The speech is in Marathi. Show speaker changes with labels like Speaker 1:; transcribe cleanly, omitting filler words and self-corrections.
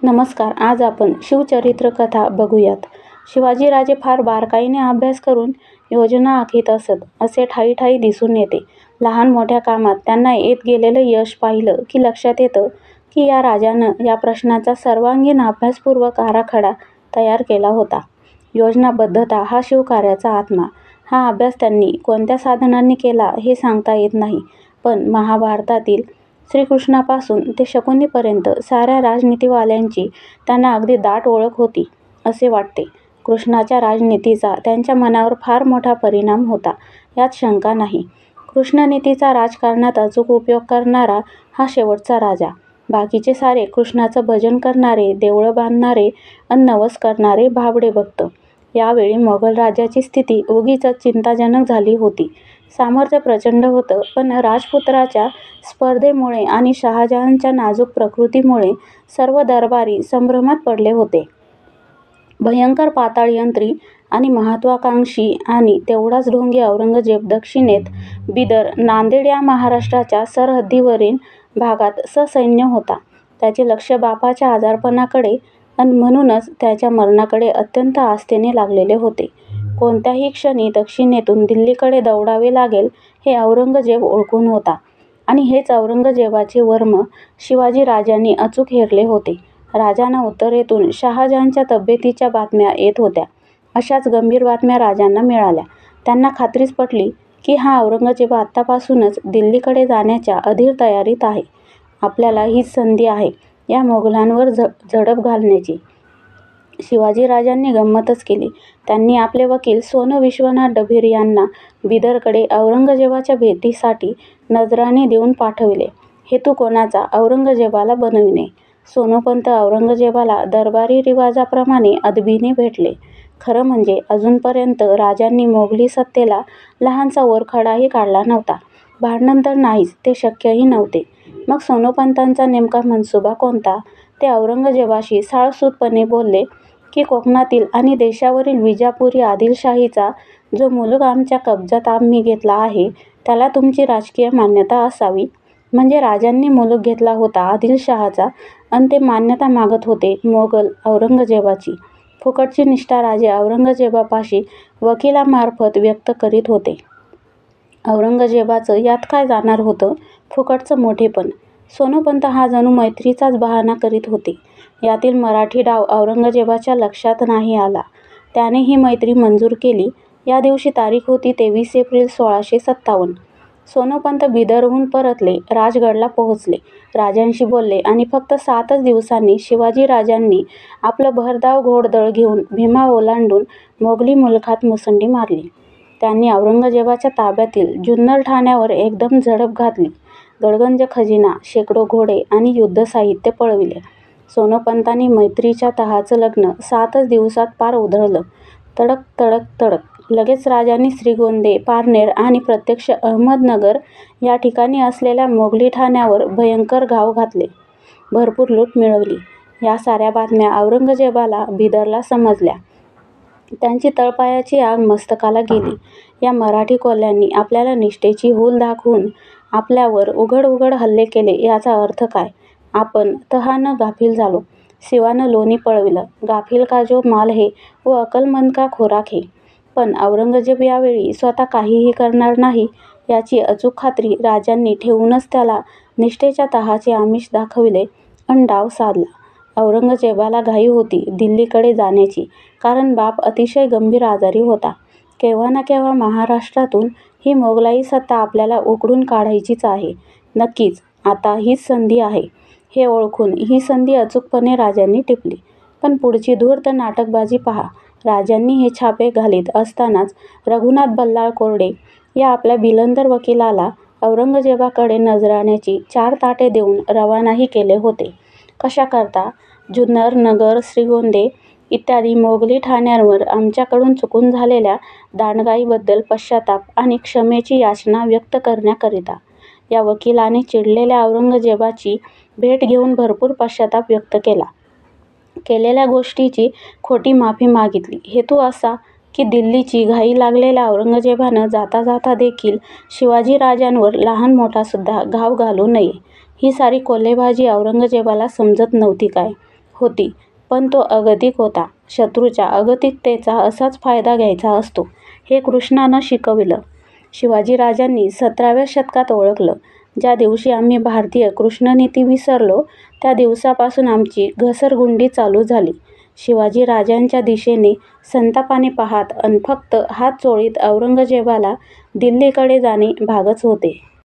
Speaker 1: नमस्कार. आज आपण शिवचरित्र कथा बघूयात. शिवाजीराजे फार बारकाईने अभ्यास करून योजना आखीत असत असे ठायी ठायी दिसून येते. लहान मोठ्या कामात त्यांना येत गेलेलं यश पाहिलं की लक्षात येतं की या राजानं या प्रश्नाचा सर्वांगीण अभ्यासपूर्वक आराखडा तयार केला होता. योजनाबद्धता हा शिवकार्याचा आत्मा. हा अभ्यास त्यांनी कोणत्या साधनांनी केला हे सांगता येत नाही, पण महाभारतातील श्रीकृष्णापासून ते शकुनीपर्यंत साऱ्या राजनीतिवाल्यांची त्यांना अगदी दाट ओळख होती असे वाटते. कृष्णाच्या राजनीतीचा त्यांच्या मनावर फार मोठा परिणाम होता, यात शंका नाही. कृष्णनीतीचा राजकारणात अचूक उपयोग करणारा हा शेवटचा राजा. बाकीचे सारे कृष्णाचं भजन करणारे, देवळं बांधणारे अन नवस करणारे भाबडे भक्त. यावेळी मोगल राज्याची स्थिती उगीचच चिंताजनक झाली होती. सामर्थ्य प्रचंड होतं, पण राजपुत्राच्या स्पर्धेमुळे आणि शहाजहानच्या नाजूक प्रकृतीमुळे सर्व दरबारी संभ्रमात पडले होते. भयंकर पाताळयंत्री आणि महत्त्वाकांक्षी आणि तेवढाच ढोंगी औरंगजेब दक्षिणेत बिदर, नांदेड या महाराष्ट्राच्या सरहद्दीवरील भागात ससैन्य होता. त्याचे लक्ष बापाच्या आजारपणाकडे अन म्हणूनच त्याच्या मरणाकडे अत्यंत आस्थेने लागलेले होते. कोणत्याही क्षणी दक्षिणेतून दिल्लीकडे दौडावे लागेल हे औरंगजेब ओळखून होता, आणि हेच औरंगजेबाचे वर्म शिवाजीराजांनी अचूक हेरले होते. राजांना उत्तरेतून शहाजहानच्या तब्येतीच्या बातम्या येत होत्या. अशाच गंभीर बातम्या राजांना मिळाल्या. त्यांना खात्रीच पटली की हा औरंगजेब आत्तापासूनच दिल्लीकडे जाण्याच्या अधीर तयारीत आहे. आपल्याला हीच संधी आहे या मोगलांवर झडप घालण्याची. शिवाजीराजांनी गंमतच केली. त्यांनी आपले वकील सोनू विश्वनाथ डभीर यांना बिदरकडे औरंगजेबाच्या भेटीसाठी नजराणे देऊन पाठविले. हेतू कोणाचा? औरंगजेबाला बनविणे. सोनूपंत औरंगजेबाला दरबारी रिवाजाप्रमाणे अदबीने भेटले. खरं म्हणजे अजूनपर्यंत राजांनी मोगली सत्तेला लहानसा वरखडाही काढला नव्हता. भांडण तर नाहीच, ते शक्यही नव्हते. मग सोनूपंतांचा नेमका मनसुबा कोणता? ते औरंगजेबाशी साळसूदपणे बोलले की कोकणातील आणि देशावरील विजापुरी आदिलशाहीचा जो मुलूक आमच्या कब्जात आम्ही घेतला आहे, त्याला तुमची राजकीय मान्यता असावी. म्हणजे राजांनी मुलूक घेतला होता आदिलशहाचा, अन ते मान्यता मागत होते मोगल औरंगजेबाची. फुकटची निष्ठा राजे औरंगजेबापाशी वकिलामार्फत व्यक्त करीत होते. औरंगजेबाचं यात काय जाणार होतं? फुकटचं मोठेपण. सोनूपंत हा जणू मैत्रीचाच बहाणा करीत होते. यातील मराठी डाव औरंगजेबाच्या लक्षात नाही आला. त्याने ही मैत्री मंजूर केली. या दिवशी तारीख होती 23 एप्रिल 1657. सोनूपंत बिदरहून परतले, राजगडला पोहोचले, राजांशी बोलले आणि फक्त 7च दिवसांनी शिवाजीराजांनी आपलं भरधाव घोडदळ घेऊन भीमा ओलांडून मोगली मुलखात मुसंडी मारली. त्यांनी औरंगजेबाच्या ताब्यातील जुन्नर ठाण्यावर एकदम झडप घातली. गडगंज खजिना, शेकडो घोडे आणि युद्धसाहित्य पळविले. सोनूपंतांनी मैत्रीच्या तहाचं लग्न 7च दिवसात पार उधळलं. तडक तडक तडक. लगेच राजांनी श्रीगोंदे, पारनेर आणि प्रत्यक्ष अहमदनगर या ठिकाणी असलेल्या मोगली ठाण्यावर भयंकर घाव घातले. भरपूर लूट मिळवली. या साऱ्या बातम्या औरंगजेबाला बिदरला समजल्या. त्यांची तळपायाची आग मस्तकाला गेली. या मराठी कोल्ह्यांनी आपल्याला निष्ठेची हूल दाखवून आपल्यावर उघड उघड हल्ले केले, याचा अर्थ काय? आपण तहानं गाफील झालो. शिवानं लोणी पळविलं. गाफील का जो माल है वो अकलमंद का खुराक है. पण औरंगजेब यावेळी स्वतः काहीही करणार नाही याची अचूक खात्री राजांनी ठेवूनच त्याला निष्ठेच्या तहाचे आमिष दाखविले अन डाव साधला. औरंगजेबाला घाई होती दिल्लीकडे जाण्याची, कारण बाप अतिशय गंभीर आजारी होता. केव्हा ना केव्हा महाराष्ट्रातून ही मोगलाई सत्ता आपल्याला उखडून काढायचीच आहे. नक्कीच आता हीच संधी आहे हे ओळखून ही संधी अचूकपणे राजांनी टिपली. पण पुढची धूर्त नाटकबाजी पहा. राजांनी हे छापे घालीत असतानाच रघुनाथ बल्लाळ कोरडे या आपल्या बिलंदर वकिलाला औरंगजेबाकडे नजराण्याची 4 ताटे देऊन रवानाही केले होते. कशाकरता? जुन्नर, नगर, श्रीगोंदे इत्यादी मोगली ठाण्यांवर आमच्याकडून चुकून झालेल्या दांडगाईबद्दल पश्चाताप आणि क्षमेची याचना व्यक्त करण्याकरिता. या वकिलाने चिडलेल्या औरंगजेबाची भेट घेऊन भरपूर पश्चाताप व्यक्त केला. केलेल्या गोष्टीची खोटी माफी मागितली. हेतू असा की दिल्लीची घाई लागलेल्या औरंगजेबानं जाता जाता देखील शिवाजीराजांवर लहान मोठासुद्धा घाव घालू नये. ही सारी कोल्हेबाजी औरंगजेबाला समजत नव्हती काय? होती, पण तो अगतिक होता. शत्रूच्या अगतिकतेचा असाच फायदा घ्यायचा असतो, हे कृष्णानं शिकविलं. शिवाजीराजांनी 17व्या शतकात ओळखलं. ज्या दिवशी आम्ही भारतीय कृष्णनीती विसरलो, त्या दिवसापासून आमची घसरगुंडी चालू झाली. शिवाजीराजांच्या दिशेने संतापाने पाहत अन फक्त हात चोळीत औरंगजेबाला दिल्लीकडे जाणे भागच होते.